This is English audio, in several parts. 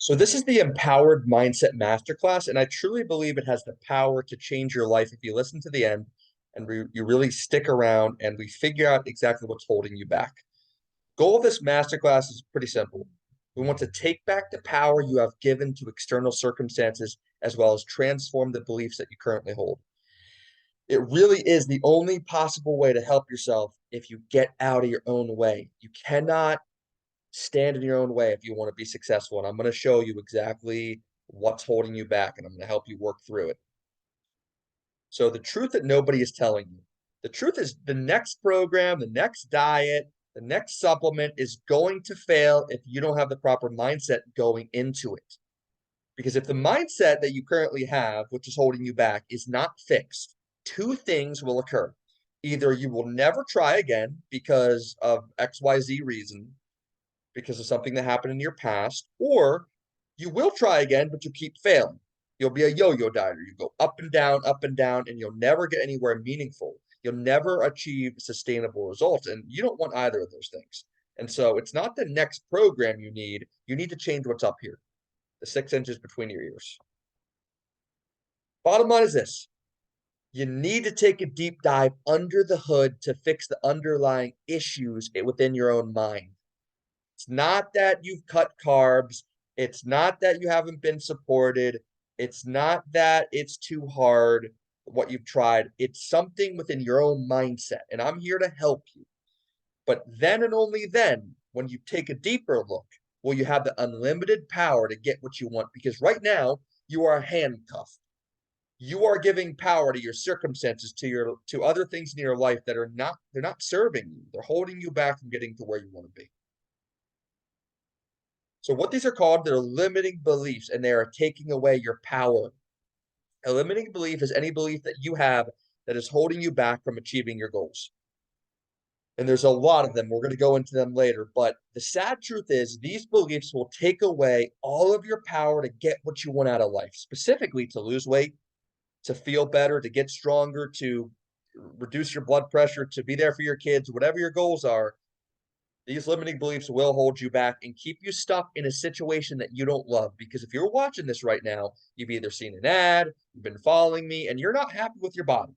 So this is the Empowered Mindset Masterclass, and I truly believe it has the power to change your life if you listen to the end and you really stick around and we figure out exactly what's holding you back. Goal of this masterclass is pretty simple. We want to take back the power you have given to external circumstances as well as transform the beliefs that you currently hold. It really is the only possible way to help yourself if you get out of your own way. You cannot stand in your own way if you want to be successful. And I'm going to show you exactly what's holding you back, and I'm going to help you work through it. So, the truth that nobody is telling you, the truth is the next program, the next diet, the next supplement is going to fail if you don't have the proper mindset going into it. Because if the mindset that you currently have, which is holding you back, is not fixed, two things will occur. Either you will never try again because of XYZ reason, because of something that happened in your past, or you will try again, but you keep failing. You'll be a yo-yo dieter. You go up and down, and you'll never get anywhere meaningful. You'll never achieve sustainable results, and you don't want either of those things. And so it's not the next program you need. You need to change what's up here, the 6 inches between your ears. Bottom line is this. You need to take a deep dive under the hood to fix the underlying issues within your own mind. It's not that you've cut carbs. It's not that you haven't been supported. It's not that it's too hard what you've tried. It's something within your own mindset. And I'm here to help you. But then and only then, when you take a deeper look, will you have the unlimited power to get what you want. Because right now, you are handcuffed. You are giving power to your circumstances, to other things in your life that they're not serving you. They're holding you back from getting to where you want to be. So what these are called, they're limiting beliefs, and they are taking away your power. A limiting belief is any belief that you have that is holding you back from achieving your goals. And there's a lot of them. We're going to go into them later. But the sad truth is these beliefs will take away all of your power to get what you want out of life, specifically to lose weight, to feel better, to get stronger, to reduce your blood pressure, to be there for your kids, whatever your goals are. These limiting beliefs will hold you back and keep you stuck in a situation that you don't love. Because if you're watching this right now, you've either seen an ad, you've been following me, and you're not happy with your body.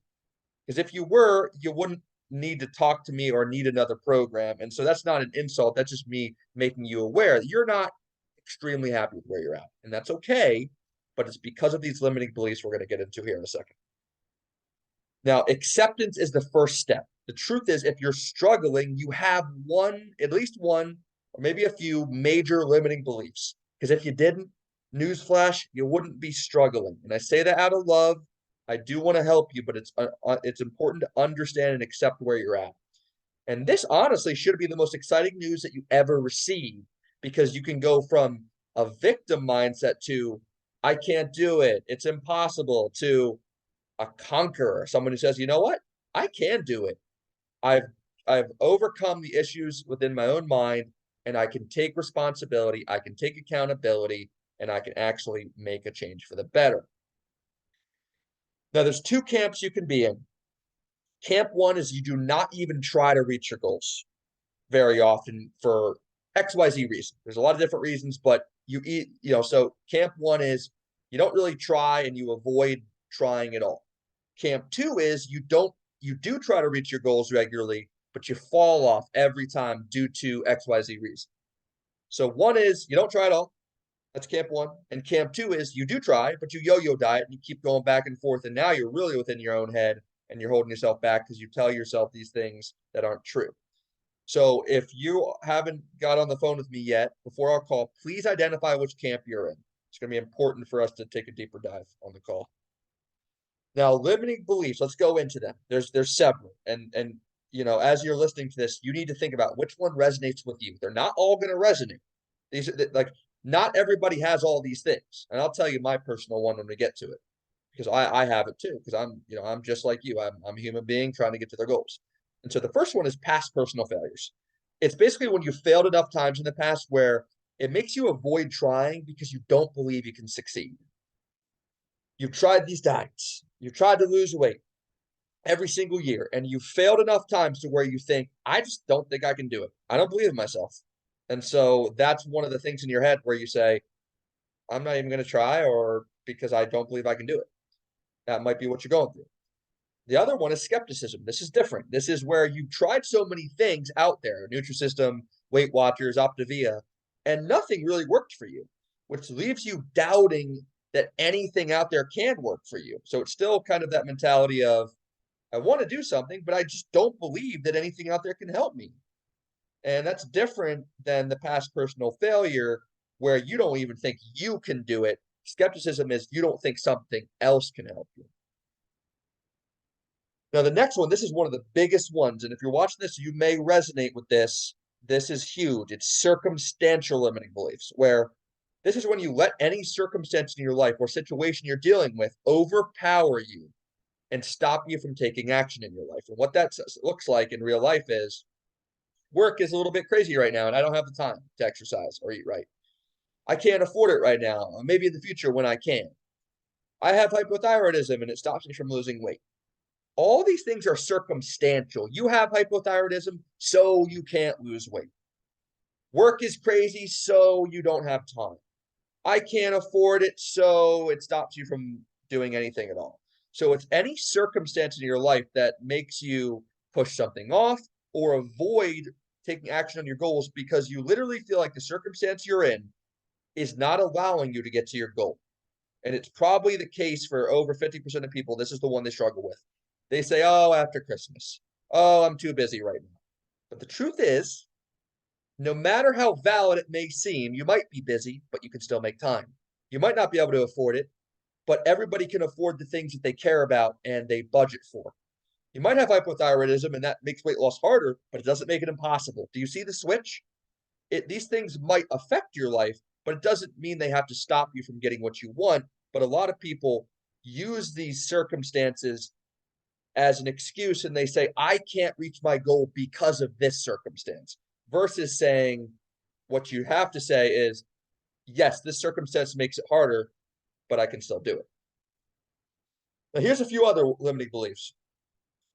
Because if you were, you wouldn't need to talk to me or need another program. And so that's not an insult. That's just me making you aware that you're not extremely happy with where you're at. And that's okay. But it's because of these limiting beliefs we're going to get into here in a second. Now, acceptance is the first step. The truth is, if you're struggling, you have at least one, or maybe a few major limiting beliefs. Because if you didn't, newsflash, you wouldn't be struggling. And I say that out of love. I do want to help you, but it's important to understand and accept where you're at. And this honestly should be the most exciting news that you ever receive, because you can go from a victim mindset to I can't do it, it's impossible, to a conqueror, someone who says, you know what? I can do it. I've I've overcome the issues within my own mind, and I can take responsibility, I can take accountability, and I can actually make a change for the better. Now, there's two camps you can be in. Camp one is you do not even try to reach your goals very often for XYZ reason. There's a lot of different reasons, but so camp one is you don't really try and you avoid trying at all. Camp two is you do try to reach your goals regularly, but you fall off every time due to XYZ reason. So one is you don't try at all. That's camp one. And camp two is you do try, but you yo-yo diet and you keep going back and forth. And now you're really within your own head and you're holding yourself back because you tell yourself these things that aren't true. So if you haven't got on the phone with me yet, before our call, please identify which camp you're in. It's going to be important for us to take a deeper dive on the call. Now, limiting beliefs, let's go into them. There's several. And as you're listening to this, you need to think about which one resonates with you. They're not all going to resonate. These are like not everybody has all these things. And I'll tell you my personal one when we get to it, because I have it too, because I'm just like you. I'm a human being trying to get to their goals. And so the first one is past personal failures. It's basically when you failed enough times in the past where it makes you avoid trying because you don't believe you can succeed. You've tried these diets. You've tried to lose weight every single year, and you've failed enough times to where you think, I just don't think I can do it. I don't believe in myself. And so that's one of the things in your head where you say, I'm not even going to try, or because I don't believe I can do it. That might be what you're going through. The other one is skepticism. This is different. This is where you've tried so many things out there, Nutrisystem, Weight Watchers, Optavia, and nothing really worked for you, which leaves you doubting that anything out there can work for you. So it's still kind of that mentality of, I want to do something, but I just don't believe that anything out there can help me. And that's different than the past personal failure where you don't even think you can do it. Skepticism is you don't think something else can help you. Now, the next one, this is one of the biggest ones. And if you're watching this, you may resonate with this. This is huge. It's circumstantial limiting beliefs, where this is when you let any circumstance in your life or situation you're dealing with overpower you and stop you from taking action in your life. And what that looks like in real life is work is a little bit crazy right now, and I don't have the time to exercise or eat right. I can't afford it right now. Maybe in the future when I can. I have hypothyroidism and it stops me from losing weight. All these things are circumstantial. You have hypothyroidism, so you can't lose weight. Work is crazy, so you don't have time. I can't afford it, so it stops you from doing anything at all. So it's any circumstance in your life that makes you push something off or avoid taking action on your goals because you literally feel like the circumstance you're in is not allowing you to get to your goal. And it's probably the case for over 50% of people. This is the one they struggle with. They say, oh, after Christmas. Oh, I'm too busy right now. But the truth is, no matter how valid it may seem, you might be busy, but you can still make time. You might not be able to afford it, but everybody can afford the things that they care about and they budget for. You might have hypothyroidism and that makes weight loss harder, but it doesn't make it impossible. Do you see the switch? These things might affect your life, but it doesn't mean they have to stop you from getting what you want. But a lot of people use these circumstances as an excuse and they say, I can't reach my goal because of this circumstance, versus saying what you have to say is, yes, this circumstance makes it harder, but I can still do it. Now, here's a few other limiting beliefs.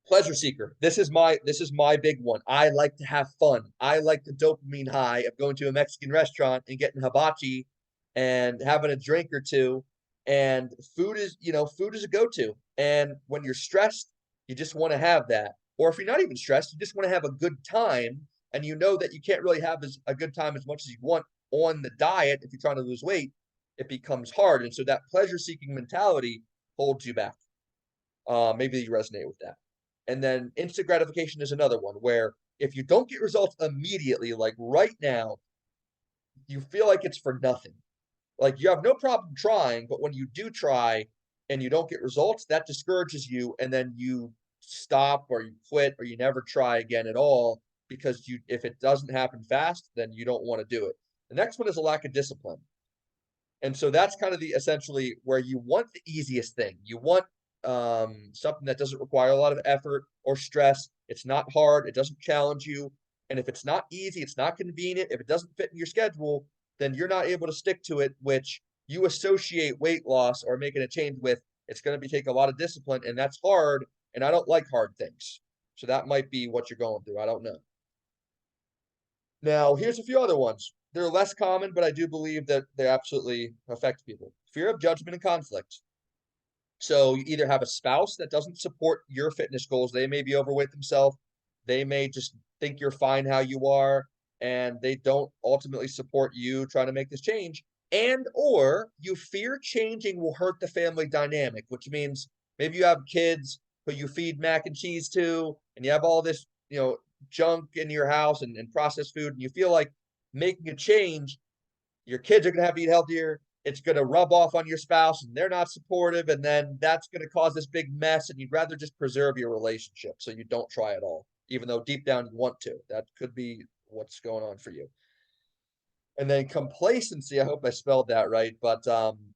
Pleasure seeker. This is my big one. I like to have fun. I like the dopamine high of going to a Mexican restaurant and getting hibachi and having a drink or two. And food is a go-to. And when you're stressed, you just want to have that. Or if you're not even stressed, you just want to have a good time. And you know that you can't really have a good time as much as you want on the diet if you're trying to lose weight. It becomes hard. And so that pleasure-seeking mentality holds you back. Maybe you resonate with that. And then instant gratification is another one where if you don't get results immediately, like right now, you feel like it's for nothing. Like you have no problem trying, but when you do try and you don't get results, that discourages you. And then you stop or you quit or you never try again at all because if it doesn't happen fast, then you don't want to do it. The next one is a lack of discipline. And so that's kind of the essentially where you want the easiest thing. You want something that doesn't require a lot of effort or stress. It's not hard. It doesn't challenge you. And if it's not easy, it's not convenient. If it doesn't fit in your schedule, then you're not able to stick to it, which you associate weight loss or making a change with. It's going to be take a lot of discipline, and that's hard. And I don't like hard things. So that might be what you're going through. I don't know. Now, here's a few other ones. They're less common, but I do believe that they absolutely affect people. Fear of judgment and conflict. So you either have a spouse that doesn't support your fitness goals. They may be overweight themselves. They may just think you're fine how you are, and they don't ultimately support you trying to make this change. And or you fear changing will hurt the family dynamic, which means maybe you have kids who you feed mac and cheese to, and you have all this, junk in your house and processed food, and you feel like making a change, your kids are going to have to eat healthier. It's going to rub off on your spouse and they're not supportive. And then that's going to cause this big mess. And you'd rather just preserve your relationship so you don't try at all, even though deep down you want to. That could be what's going on for you. And then complacency, I hope I spelled that right, but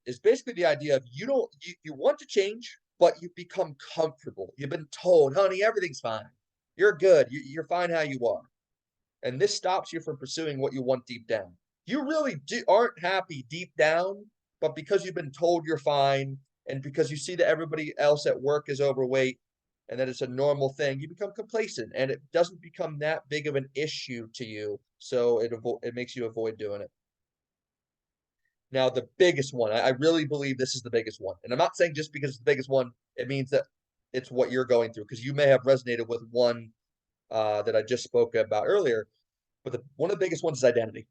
is basically the idea of you want to change, but you become comfortable. You've been told, honey, everything's fine. You're good. You're fine how you are. And this stops you from pursuing what you want deep down. You really aren't happy deep down, but because you've been told you're fine and because you see that everybody else at work is overweight and that it's a normal thing, you become complacent and it doesn't become that big of an issue to you. So it makes you avoid doing it. Now, the biggest one, I really believe this is the biggest one. And I'm not saying just because it's the biggest one, it means that it's what you're going through, because you may have resonated with one that I just spoke about earlier. But one of the biggest ones is identity.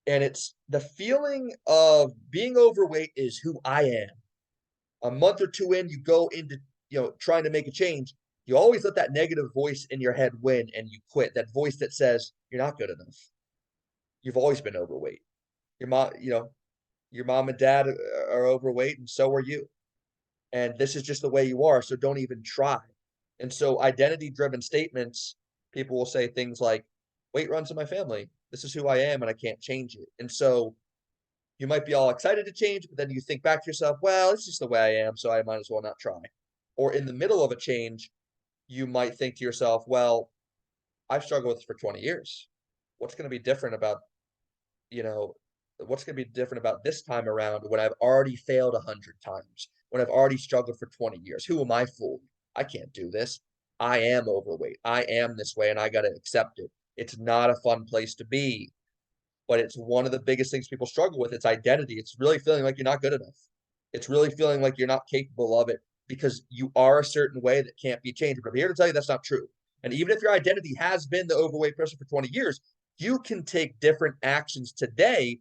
And it's the feeling of being overweight is who I am. A month or two in, you go into, trying to make a change. You always let that negative voice in your head win and you quit. That voice that says, you're not good enough. You've always been overweight. Your mom, your mom and dad are overweight and so are you. And this is just the way you are. So don't even try. And so identity driven statements, people will say things like, weight runs in my family. This is who I am and I can't change it. And so you might be all excited to change, but then you think back to yourself, well, it's just the way I am, so I might as well not try. Or in the middle of a change, you might think to yourself, well, I've struggled with this for 20 years. What's going to be different about, you know, what's going to be different about this time around when I've already failed 100 times, when I've already struggled for 20 years? Who am I fooling? I can't do this. I am overweight. I am this way, and I got to accept it. It's not a fun place to be, but it's one of the biggest things people struggle with. It's identity. It's really feeling like you're not good enough. It's really feeling like you're not capable of it because you are a certain way that can't be changed. But I'm here to tell you that's not true. And even if your identity has been the overweight person for 20 years, you can take different actions today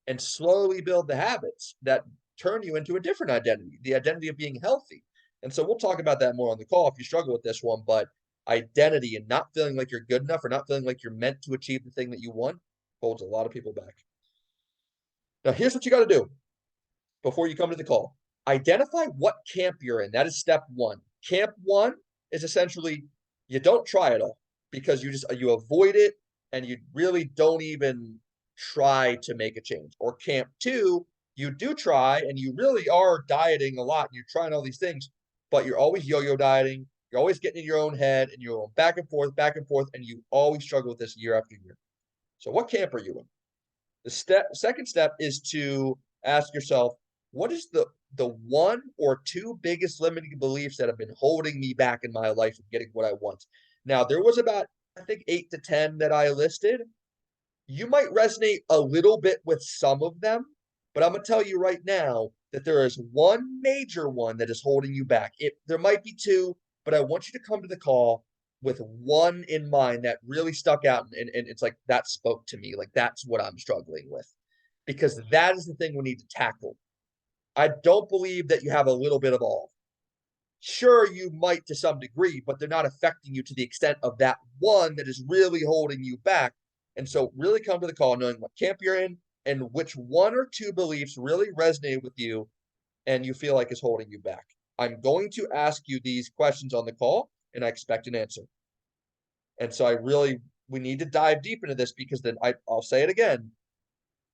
and slowly build the habits that turn you into a different identity, the identity of being healthy. And so we'll talk about that more on the call if you struggle with this one. But identity and not feeling like you're good enough or not feeling like you're meant to achieve the thing that you want holds a lot of people back. Now, here's what you got to do before you come to the call. Identify what camp you're in. That is step one. Camp one is essentially you don't try at all because you avoid it and you really don't even try to make a change. Or camp two, you do try and you really are dieting a lot and you're trying all these things, but you're always yo-yo dieting. You're always getting in your own head and you're going back and forth, and you always struggle with this year after year. So what camp are you in? The second step is to ask yourself, what is the one or two biggest limiting beliefs that have been holding me back in my life from getting what I want? Now, there was about, I think, 8 to 10 that I listed. You might resonate a little bit with some of them, but I'm going to tell you right now that there is one major one that is holding you back. There might be two, but I want you to come to the call with one in mind that really stuck out. And it's like that spoke to me. Like that's what I'm struggling with because that is the thing we need to tackle. I don't believe that you have a little bit of all. Sure, you might to some degree, but they're not affecting you to the extent of that one that is really holding you back. And so, really come to the call knowing what camp you're in and which one or two beliefs really resonate with you and you feel like is holding you back. I'm going to ask you these questions on the call, and I expect an answer. And so, we need to dive deep into this because then I'll say it again.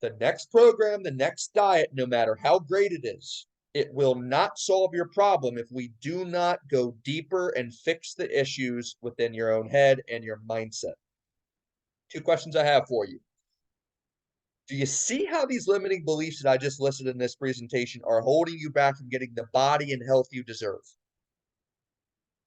The next program, the next diet, no matter how great it is, it will not solve your problem if we do not go deeper and fix the issues within your own head and your mindset. Two questions I have for you. Do you see how these limiting beliefs that I just listed in this presentation are holding you back from getting the body and health you deserve?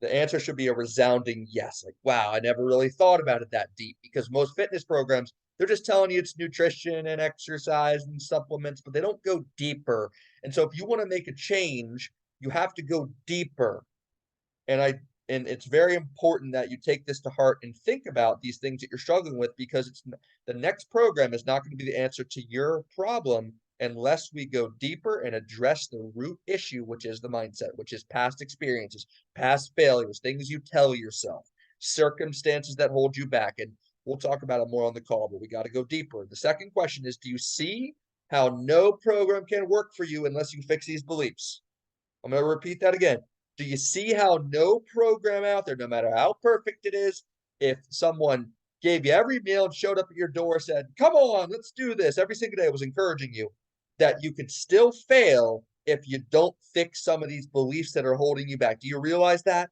The answer should be a resounding yes. Like, wow, I never really thought about it that deep because most fitness programs, they're just telling you it's nutrition and exercise and supplements, but they don't go deeper. And so if you want to make a change, you have to go deeper. And it's very important that you take this to heart and think about these things that you're struggling with because the next program is not going to be the answer to your problem unless we go deeper and address the root issue, which is the mindset, which is past experiences, past failures, things you tell yourself, circumstances that hold you back. And we'll talk about it more on the call, but we got to go deeper. The second question is, do you see how no program can work for you unless you fix these beliefs? I'm going to repeat that again. Do you see how no program out there, no matter how perfect it is, if someone gave you every meal and showed up at your door, said, come on, let's do this every single day, was encouraging you, that you could still fail if you don't fix some of these beliefs that are holding you back? Do you realize that?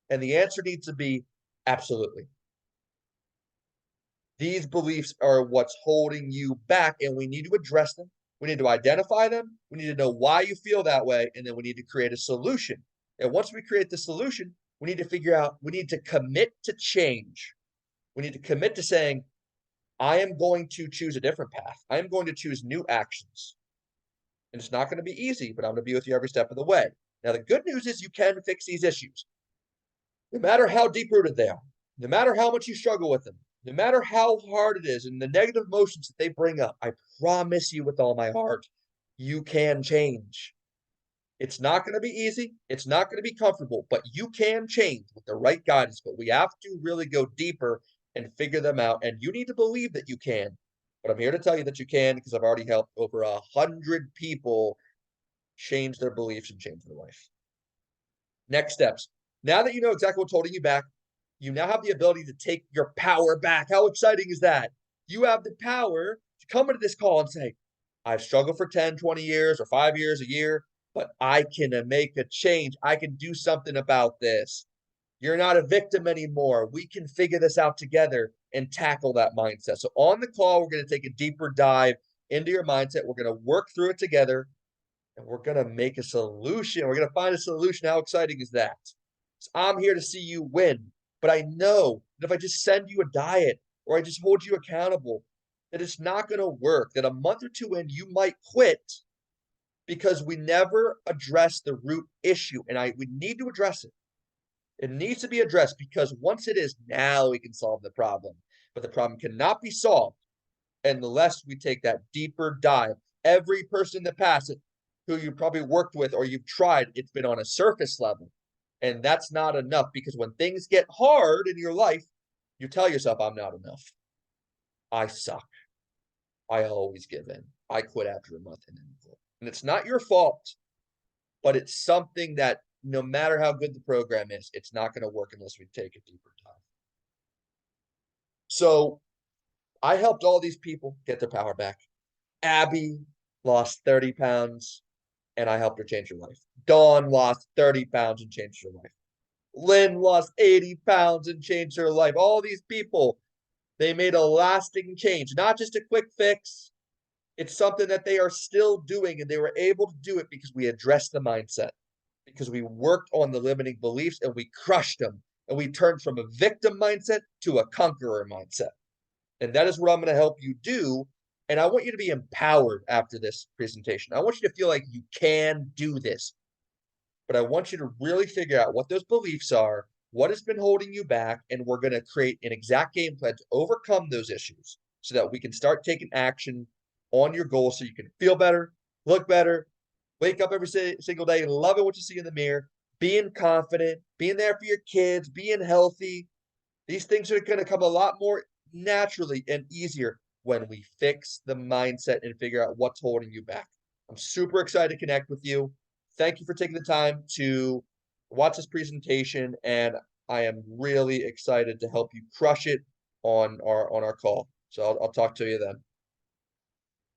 And the answer needs to be absolutely. These beliefs are what's holding you back, and we need to address them. We need to identify them. We need to know why you feel that way, and then we need to create a solution. And once we create the solution, we need to figure out, we need to commit to change. We need to commit to saying, I am going to choose a different path. I am going to choose new actions. And it's not going to be easy, but I'm going to be with you every step of the way. Now, the good news is you can fix these issues, no matter how deep rooted they are, no matter how much you struggle with them, no matter how hard it is and the negative emotions that they bring up. I promise you with all my heart, you can change. It's not going to be easy. It's not going to be comfortable, but you can change with the right guidance. But we have to really go deeper and figure them out. And you need to believe that you can. But I'm here to tell you that you can because I've already helped over 100 people change their beliefs and change their life. Next steps. Now that you know exactly what's holding you back, you now have the ability to take your power back. How exciting is that? You have the power to come into this call and say, I've struggled for 10, 20 years or 5 years, a year, but I can make a change. I can do something about this. You're not a victim anymore. We can figure this out together and tackle that mindset. So on the call, we're going to take a deeper dive into your mindset. We're going to work through it together and we're going to make a solution. We're going to find a solution. How exciting is that? So I'm here to see you win. But I know that if I just send you a diet or I just hold you accountable, that it's not going to work, that a month or two in, you might quit because we never address the root issue. And we need to address it. It needs to be addressed because once it is, now we can solve the problem. But the problem cannot be solved unless we take that deeper dive. Every person that passes who you probably worked with or you've tried, it's been on a surface level. And that's not enough because when things get hard in your life, you tell yourself, I'm not enough. I suck. I always give in. I quit after a month and then quit. And it's not your fault, but it's something that no matter how good the program is, it's not going to work unless we take a deeper dive. So I helped all these people get their power back. Abby lost 30 pounds and I helped her change her life. Dawn lost 30 pounds and changed her life. Lynn lost 80 pounds and changed her life. All these people, they made a lasting change, not just a quick fix. It's something that they are still doing, and they were able to do it because we addressed the mindset, because we worked on the limiting beliefs and we crushed them. And we turned from a victim mindset to a conqueror mindset. And that is what I'm going to help you do. And I want you to be empowered after this presentation. I want you to feel like you can do this. But I want you to really figure out what those beliefs are, what has been holding you back, and we're going to create an exact game plan to overcome those issues so that we can start taking action on your goals so you can feel better, look better, wake up every single day, loving what you see in the mirror, being confident, being there for your kids, being healthy. These things are going to come a lot more naturally and easier when we fix the mindset and figure out what's holding you back. I'm super excited to connect with you. Thank you for taking the time to watch this presentation, and I am really excited to help you crush it on our call. So I'll talk to you then.